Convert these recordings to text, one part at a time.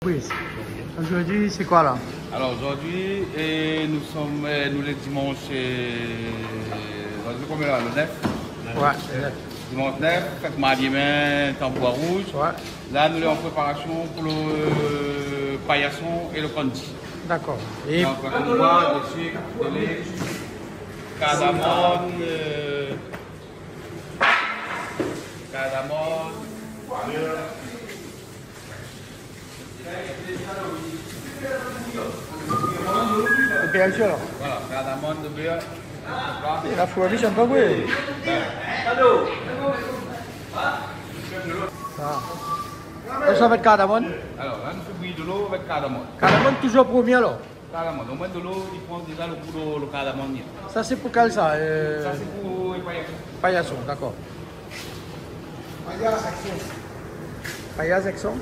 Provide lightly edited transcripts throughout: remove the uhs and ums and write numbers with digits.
Oui. Aujourd'hui, c'est quoi là? Alors aujourd'hui, nous les dimanches, combien là, le 9? Ouais, Dimanche 9, fête Mardi-Main, Tambour Rouge. ouais. Là, nous sommes en préparation pour le paillasson et le conti. D'accord. Et Donc, on voit des sucres, de lait, cardamome, bien sûr alors. voilà, cardamome de beurre. Et la fourrure, j'aime pas oui. Ça va être cardamome. Alors là, nous faisons bouillir de l'eau avec cardamome. Cardamome toujours premier alors. Cardamome, on met de l'eau, il prend déjà le goût de cardamome. Ça c'est pour quel ça? Ça c'est pour les paillasson. Paillasson, d'accord. Paillasson section.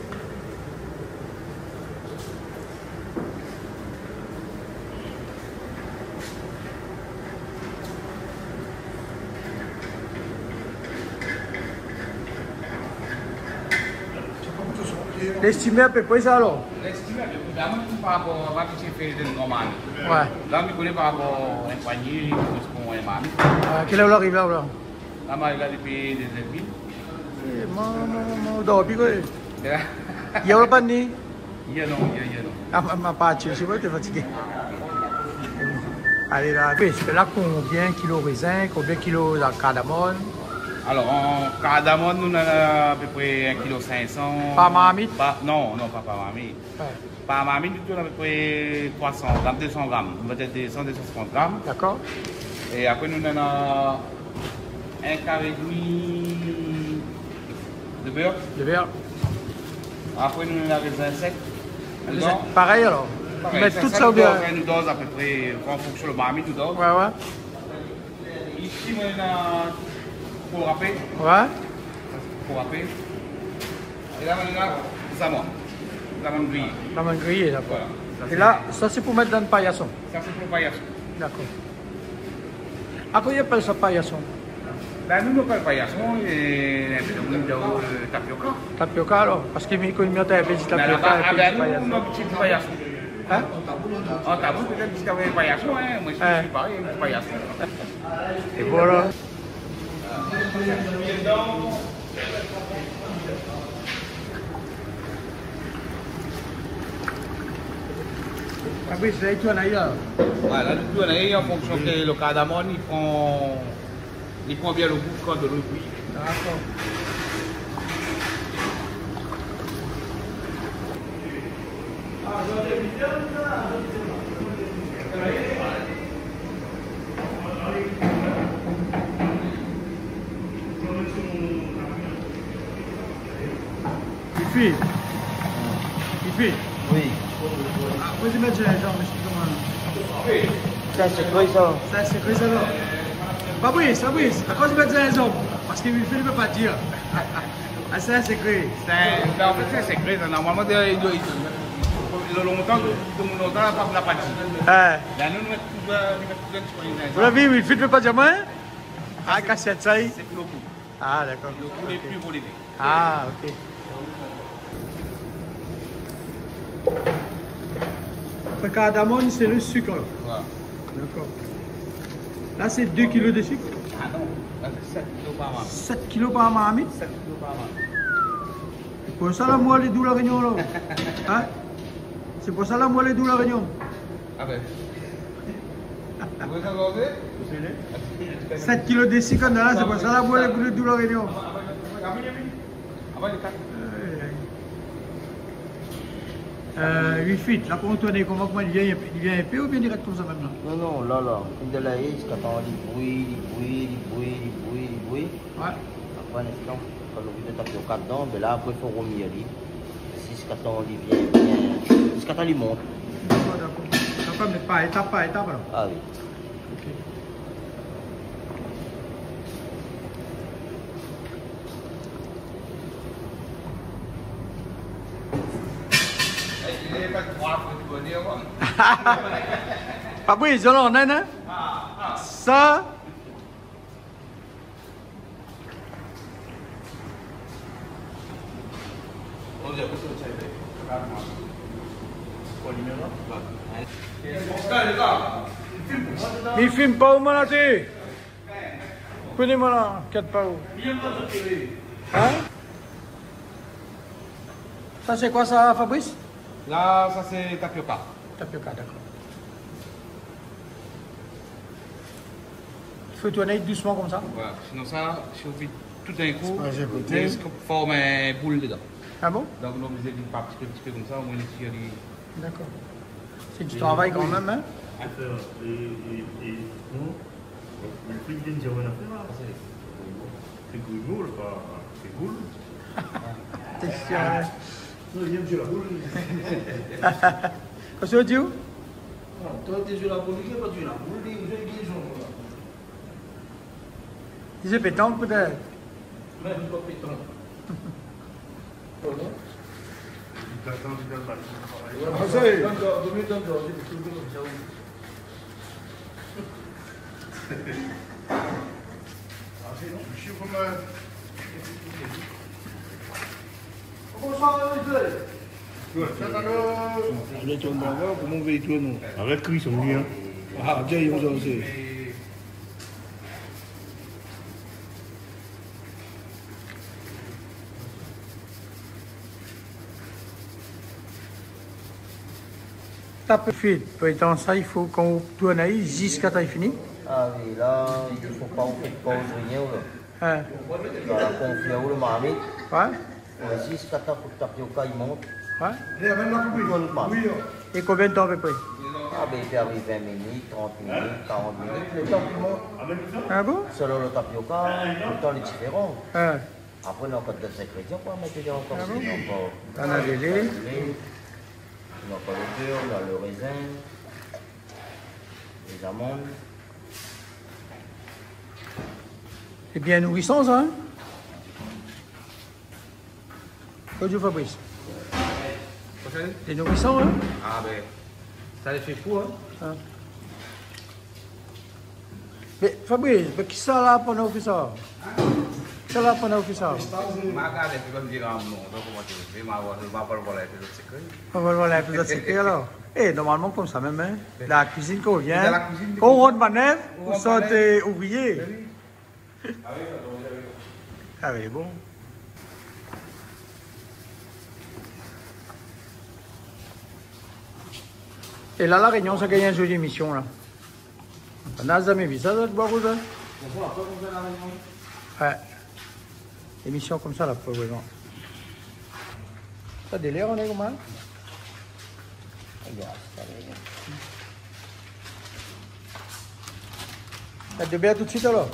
L'estimé à peu près ça alors? L'estimé à peu près, par rapport à ce que j'ai fait de normal. Ouais. Là, je connais par rapport à un panier, pour un mami. Quelle heure arrive là? Là, je vais depuis des ennemis. Je dors plus quoi. Il y a pas de nid? Il y a non. Ma partie, je sais pas, tu es fatigué. Allez là, c'est là combien de kilos de raisin, combien de kilos de cardamome? Alors, en cardamome, nous avons à peu près 1,5 kg. Par marmite? Non, pas par marmite. Ouais. Par marmite, nous avons à peu près 300 grammes, 200 grammes, peut-être 250 grammes. D'accord. Et après, nous avons un carré et demi de beurre. De beurre. Après, nous avons les insectes. Pareil alors? Pareil, Mais tout ça ou bien? Nous dose à peu près, en fonction de marmite, nous dose. Ouais. Ici, nous avons pour râper. Ouais. Pour râper. Et là, on a des amandes. Des amandes grillées. L'amande grillée, d'accord. Voilà. Et là, ça c'est pour mettre dans le paillasson. Ça, c'est pour le paillasson. D'accord. À quoi ils appellent ça paillasson? Là, nous, nous, pas le paillasson, et nous avons le tapioca. Tapioca alors? Parce que mes communautés avaient dit tapioca et puis Là, nous, paillasson. nous avons un petit paillasson. Hein? En tabou, peut-être qu'il y avait un paillasson, hein. Moi, je suis pareil, un petit paillasson. Et voilà. Ah oui, c'est tout en ailleurs. Voilà, nous on a en fonction que le cardamome, il prend bien le goût quand de l'eau bouillie. D'accord. Il fait. Oui. Vous imaginez, genre, mais je comment. Ça, c'est quoi ça? Ça, c'est quoi ça là? Fabrice, à cause de mettre un homme, parce qu'il ne peut pas dire. Ah, ça, c'est quoi? En fait, c'est secret. Normalement, le longtemps, tout le monde n'a pas la partie. Là, nous mettons tout Vous l'avez vu, il ne peut pas dire moi? Ah, cassette, ça y est. C'est pour le coup. Ah, d'accord. Le coup est plus volé. Ah, ok. Le cardamome, c'est le sucre. Voilà. D'accord. Là, c'est 2 kg de sucre. Ah non, là, c'est 7 kg par mois. 7 kg par marmite. 7 kg par mois. C'est pour ça la moelle est douce la réunion, là. Hein? C'est pour ça la moelle est douce la réunion. Ah ben. Vous voulez savoir? 7 kg de sucre, là, c'est pour ça la moelle est douce la réunion. Wi-Fi, là pour tourner, comment il vient épais ou bien direct comme ça même là? Non, là. Il de la haie, jusqu'à temps, il bruit. Ouais. Après, un instant, quand on met tapioca dedans, ben là, après, il faut remuer lui. Jusqu'à temps, il vient bien. Jusqu'à temps, il monte. D'accord. Ça peut mettre pas étape alors. Ah oui. Ok. Fabrice, alors, nana? Ça? Oh, il y a beaucoup de Mais il filme pas où Manaté. Prenez-moi là, 4 pas où. Hein? Ça c'est quoi ça, Fabrice? Là, ça c'est tapioca. Tapioca, d'accord. Il faut tourner doucement comme ça. Voilà. Sinon ça, si on fait tout d'un coup, Ouais, j'ai goûté. on forme une boule dedans. Ah bon? Donc on obligé de faire un petit peu comme ça, au moins les tirs. D'accord. C'est du travail quand même, hein? Le prix d'une journée à faire, c'est goulot, c'est goulot. T'es sûr, hein? Non, il y a un jeu la boule. Qu'est-ce que tu dis? Non, toi, tu joues la boule, il n'y a pas de jeu la boule, il y a un jeu. Ils étaient pétanque peut-être. Même pas pétanque. Avec qui ils sont venus, hein? Ah, déjà, ils ont aussi. Tape vite. Pour étant ça, il faut qu'on tourne jusqu'à ta fini. Ah oui, là, il ne faut pas faire pause, rien. Hein? Dans la confiance, le marmite, Ouais? jusqu'à ta pour tapioca, il monte. Ouais? Tout le marmite. Et combien de temps à peu près? Ah ben, il peut arriver 20 minutes, 30 minutes, 40 minutes, le temps qu'il monte. Ah bon? Selon le tapioca, le temps est différent. Hein? Après, dans le cas des ingrédients, on va mettre encore Ah bon? encore. On a des lait. On a encore le beurre, on a le raisin, les amandes. C'est bien nourrissant ça, hein? Bonjour Fabrice. C'est nourrissant, hein? Ah ben, ça les fait fou, hein. Hein? Mais Fabrice, mais qui ça là pendant que ça? Qui ça là pendant que ça? Ma gare, c'est comme dire un nom, donc on va dire, je vais m'avoir volé les autres secrets. On va voir les autres secrets alors. Eh, normalement comme ça même, hein? La cuisine qu'on vient, Dans la cuisine, quand on rentre manœuvre, on sort ouvrier. Ah oui, bon. Et là, la Réunion, ça gagne une jolie émission, là. On n'a jamais vu ça, de boire ça? Ouais. Émission comme ça, là, probablement. Ça délire, on est comment? Regarde, ça va. Ça te bien tout de suite, alors?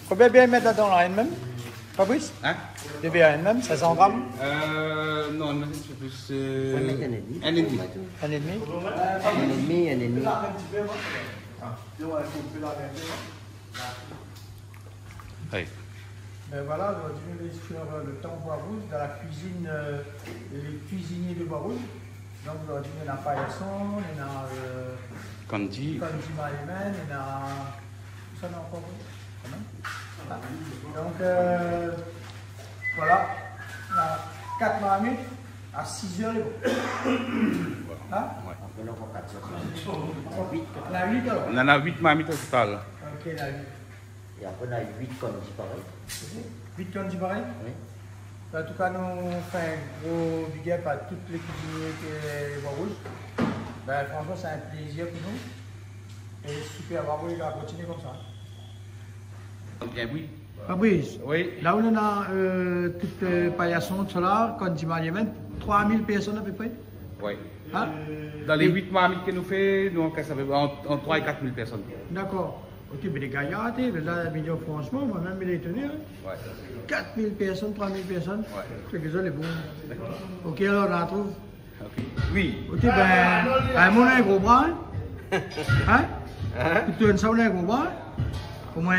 Combien bien mettre là-dedans, là, même? Fabrice? Hein? De bien même, 500 grammes? Non, mais c'est plus... Faut mettre un et demi. Un et demi. Un et demi? Un et demi, un et demi. Oui. Ben voilà, aujourd'hui on est sur le temps Bois-Rouge, dans la cuisine, les cuisiniers de Bois-Rouge. Donc aujourd'hui on a paillasson, on a Candy. Kanjima Yemen, on a... Ça on a encore quand même. Ah. Donc voilà, on a 4 marmites à 6 heures les bons. Hein? Ouais. Après, on a 4 sauces. On a 8 alors? On en a 8 marmites au total. Ok, on a 8. Et après, on a 8 comme dit pareil. 8 Kanji pareil? Oui. En tout cas, nous faisons un gros big up à toutes les cuisiniers de Bois-Rouge. Ben, franchement, c'est un plaisir pour nous. Et super, bravo les gars, continuez comme ça. Bien, oui. Fabrice, Oui. là où on a toutes les paillassons, tout là, quand tu m'as dit, 3000 personnes à peu près. Oui. Hein? Dans les 8 marmites que nous faisons, nous encaissons à peu près entre 3 et 4 000 personnes. D'accord. Ok, mais les gars, regardez, mais là, franchement, moi-même, il est étonné. Hein? Ouais. 4000 personnes, 3000 personnes. Ouais. C'est que ça, les bons. Ok, alors on en trouve. Ok. Oui. Ok, ben, on a un gros bras. Hein? Tu tournes ça, on a un gros bras. Au moins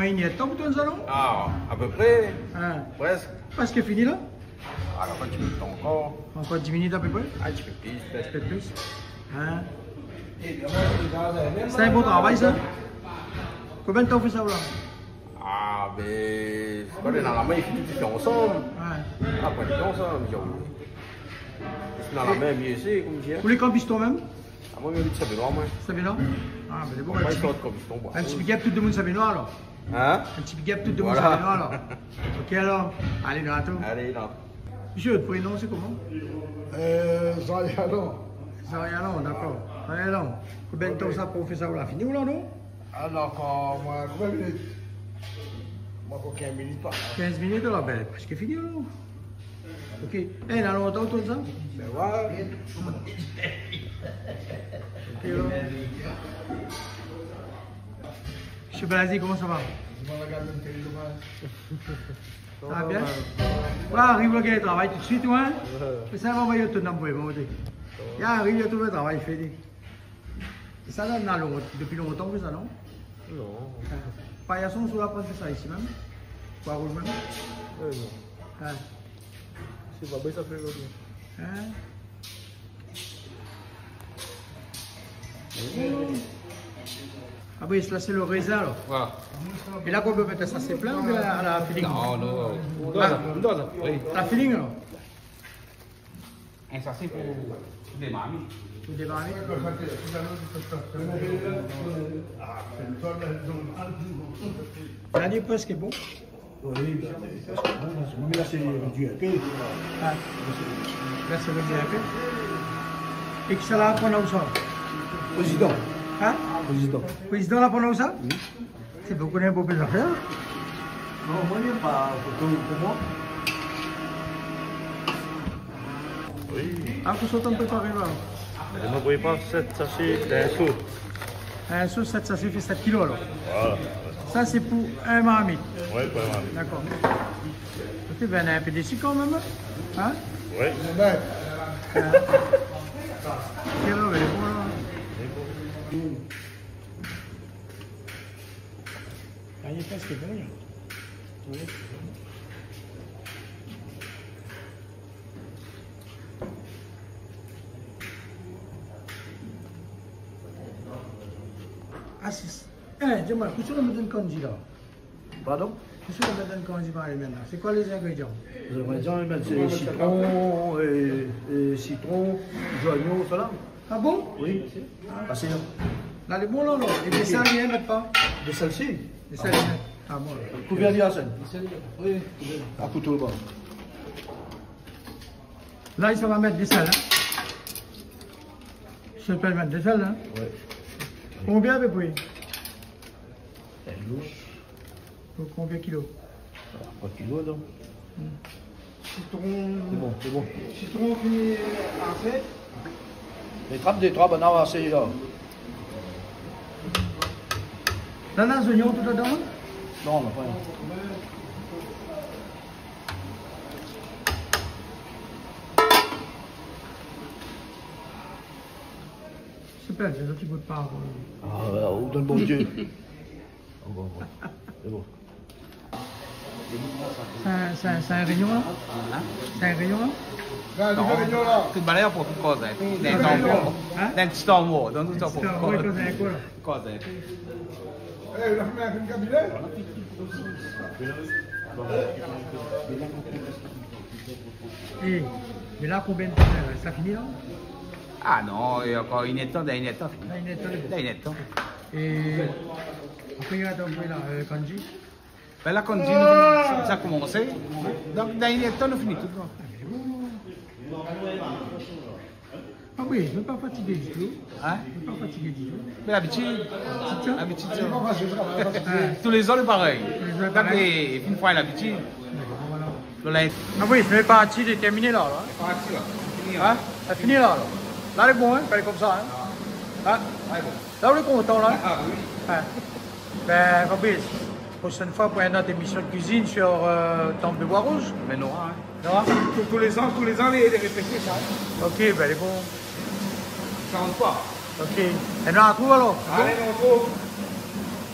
une heure de temps pour tourner ça, non? Ah, à peu près. Hein? Presque. Parce que fini là? Alors, quand tu me encore. Encore 10 minutes à peu près? Un petit peu plus, peut-être. Peut-être plus. Hein? C'est un bon travail ça? Combien de temps on fait ça là? Ah, mais. Quand on est dans la main, il faut tout faire ensemble. Ouais. Après, tout ensemble, genre. C'est dans la même, c'est comme dire. Vous les campis toi-même? Ah, moi, je vais savoir, moi. Sabinois? Ah, mais c'est bon. Moi, je suis comme Un petit big up, tout le monde Sabinois alors? Hein? Un petit big up, tout le monde Voilà. Sabinois alors? Ok alors? Allez, nous attendons. Allez, là. Monsieur, votre prénom c'est comment? Zarialon. Zarialon, d'accord. Zarialon. Combien de temps ça pour faire ça? On l'a fini ou là, non? Alors, moi, combien de minutes? Moi, pour 15 minutes, pas. 15 minutes là, ben, presque fini là. Ok. Eh, il y a longtemps tout ça? Ben ouais. Ok, là. Monsieur Blasi, comment ça va? Je vais regarder une télé demain. Ça va bien? Ouais, arrive le gars, il travaille tout de suite, ouais. Mais ça va envoyer tout le monde pour lui. Il arrive, il a tout le travail fait. C'est ça là, depuis longtemps que ça, non? Non. Paillasson sur la presse de ça ici même? Quoi, rouge même? Non. Ouais. C'est pas bien, ça fait longtemps. Hein? Ah oui, là c'est le raisin alors. Voilà. Et là, combien peut-être ça c'est plein ou bien à la feeling? Non, non. Oui. La feeling alors? Et ça, c'est pour des mamies. Vous démarrez? L'année presque est bon. Oui, mais là, c'est réduit un peu. Ah. Là c'est réduit un peu. Et qui ça là pendant où ça? Président. Hein? Président. Président là pendant où ça? C'est beaucoup d'importantes affaires. Non, moi, il n'y a pas pour moi. Oui. Ah, vous sautez un peu par là. Je ne voyais pas cette sachet d'un saut. Un saut, ça fait 7 kilos alors. Voilà. Ça c'est pour un marmite. Oui, pas mal. D'accord. Ok, ben on est un peu déçu quand même. Hein? Oui. Ok, là, ben, elle est bonne, là. Ah, il est presque bon, là. Oui. Ah, c'est... Eh, dis-moi, qu'est-ce que tu me donnes congé là? Pardon? Qu'est-ce que tu me donnes congé par les maintenant? C'est quoi les ingrédients? Les ingrédients, c'est citron, joignon, cela. Ah bon? Oui. Ah, c'est Là, les bons là, là. Et des salines, mettre pas? de celle-ci. Des salines. Ah bon, là. Couvert d'hyacinthe. Oui. À couteau bas. Là, il va mettre des sels, hein? Je peux mettre des sels, hein? Oui. Combien à peu près? Donc, Combien de kilos? 3 kilos, donc. Citron... C'est bon. Citron fini à fait. Les trappes des trois bananes assez là. Là, les oignons tout dedans? Non, mais pas. Super, c'est un petit bout de part. Ah, on donne bon Dieu. Bon, c'est bon. C'est un réunion là? C'est un réunion là? Tu balai pour toute cause. Dentro Hein? dentro stormo, dans tout ça pour Oui, cause. c'est un quoi là? Cause. Et, mais là, combien de temps? Ça finit là? Ah non, il y a encore une étape, une étape. Là, il est temps. Une étape. Et après, il y a donc là, kanji. Ben là, quand ça a commencé, donc dans une étape, on finit tout. Ah oui, je ne suis pas fatigué du tout. Hein? Je ne suis pas fatigué du tout. Mais l'habitude, C'est ça? l'habitude. Tous les ans, c'est pareil. Tous les ans, Donc, pareil. une fois l'habitude, Voilà. Ah oui, c'est parti de terminer là. Hein? Ça finit là. Là, elle est bon, hein? Elle est comme ça. Hein? Hein? Là, on est content là. Ah oui. Hein? Ben, Fabrice, prochaine fois pour une autre émission de cuisine sur Temple de Bois Rouge. Mais non, hein. Nora? Tous les ans, les respecter ça. Ok, ben elle est bon. Ça rentre pas. Ok. Et nous, on trouve alors? Allez, on trouve.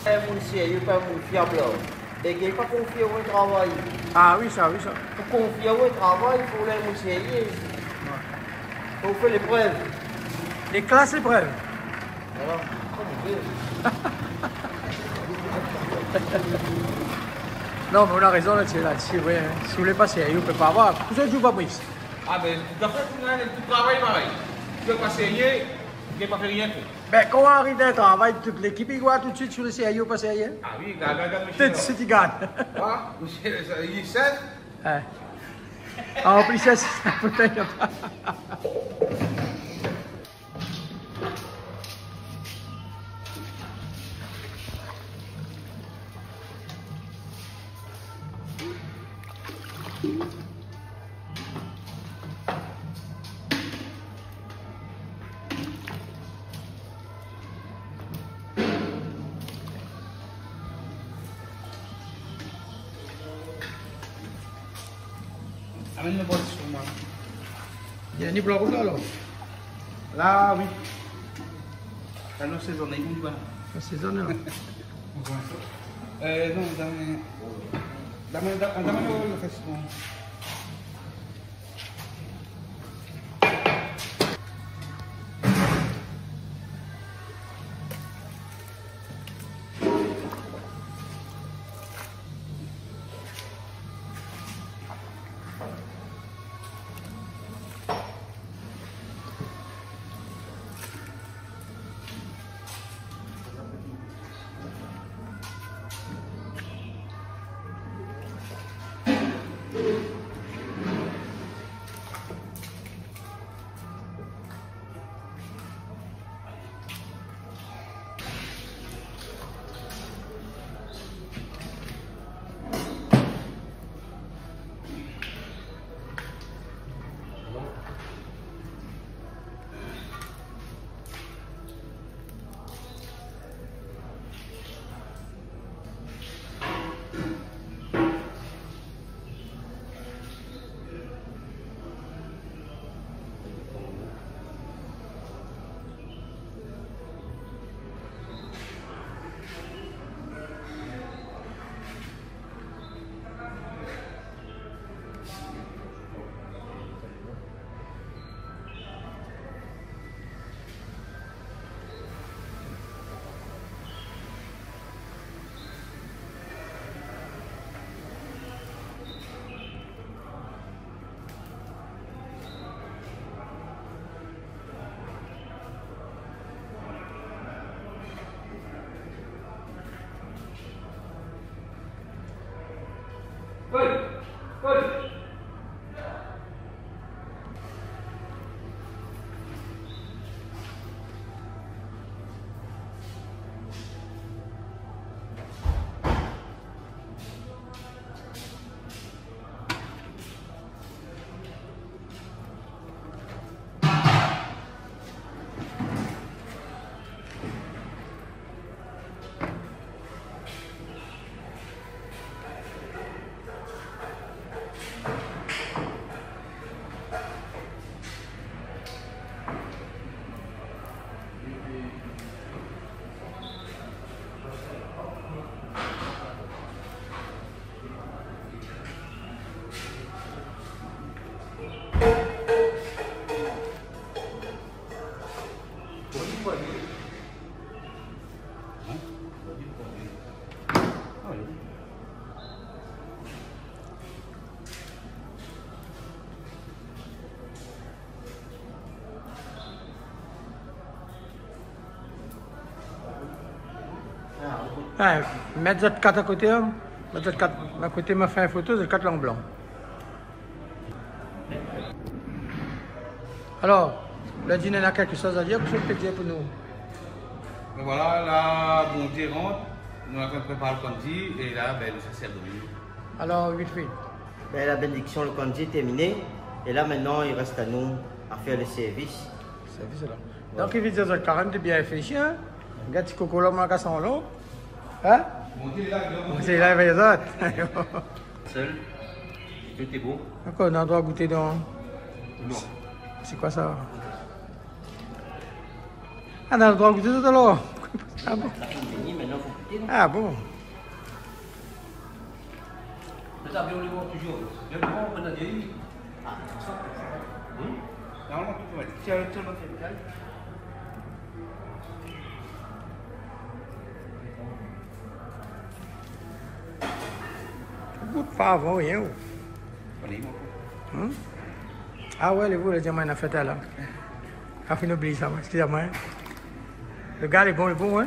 Mon sérieux, pas mon fiable. Et qui n'est pas confié au travail. Ah oui, ça, oui, ça. Pour confier au travail, il faut les mon sérieux. Il faut faire l'épreuve. Les classes épreuves. Voilà. Non, mais on a raison là-dessus, là-dessus, oui. Hein. Si vous voulez pas sérieux, vous ne pouvez pas avoir. Vous êtes où, Fabrice? Ah, mais tout à fait, tout travail pareil. Tu peux pas essayer, tu peux pas faire rien. Ben, quand on arrive dans le travail, toute l'équipe, il va tout de suite sur le CIO, pas sérieux. Ah oui, regarde, Peut-être si tu gagnes. Ah, il sait. Ouais. En plus, ça, peut-être pas. Amène le bol sur moi. Il y a ni blanc là, alors. Là, oui. Là, nous saisonnons, il va. C'est ça, non? Non, dame le festival. Ouais, mettre cette carte à côté, hein. Mettre cette carte à côté, m'a fait une photo, cette carte en blanc. Alors, le dîner a quelque chose à dire, que je peux dire pour nous? Mais voilà, là, bon Dieu rentre, nous avons préparé le congé et là, ben, ça sert de nous. Alors, vite fait. Ben, la bénédiction, le congé est terminé. Et là, maintenant, il reste à nous à faire le service. Service là. Donc, il veut dire que quand même, de bien réfléchir, hein? Regarde, si coco là, mon gars, sans l'eau. Hein? Bon Dieu, là, C'est là, il va Seul. Tout est beau. D'accord, on doit goûter dans. Non. C'est quoi ça? Ah, on a le droit de goûter tout à l'heure. Ah bon? Ça fait fini, maintenant, il faut goûter. Non? Ah bon? Vous avez le voir toujours. Le grand, on a dit. Ah, ça. normalement, tu peux mettre. Tiens, le tour dans cette taille. Goûte pas avant, rien. Allez, mon Hum? Ah ouais, vous, le diamant, il a fait là. Ah, faut oublier ça, excusez-moi. Le gars est bon, hein?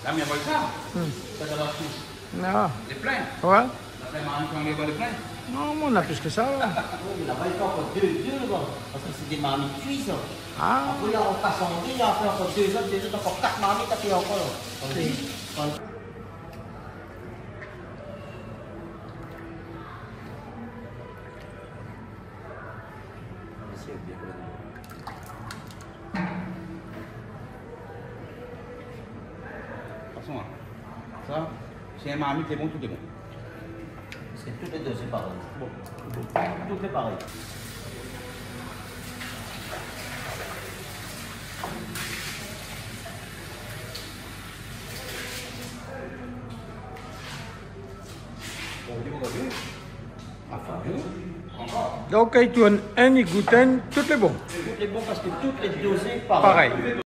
La mienne, ça. Ça va la touche. Non. Les pleins. Ouais. La maman, quand on les pleins. Non, on a plus que ça. Là. Il n'a pas fait encore deux là, parce que c'est des marmites cuites. Ah. Après, il a encore passé, il a fait encore deux autres, encore quatre marmites, après encore. Attention, ça, c'est un marmite, c'est bon, tout est bon. C'est toutes les deux, c'est pareil. Bon. Tout est pareil. Donc, il tourne un, il goûte un, tout est bon. Tout est bon parce que toutes les deux, c'est pareil. Pareil.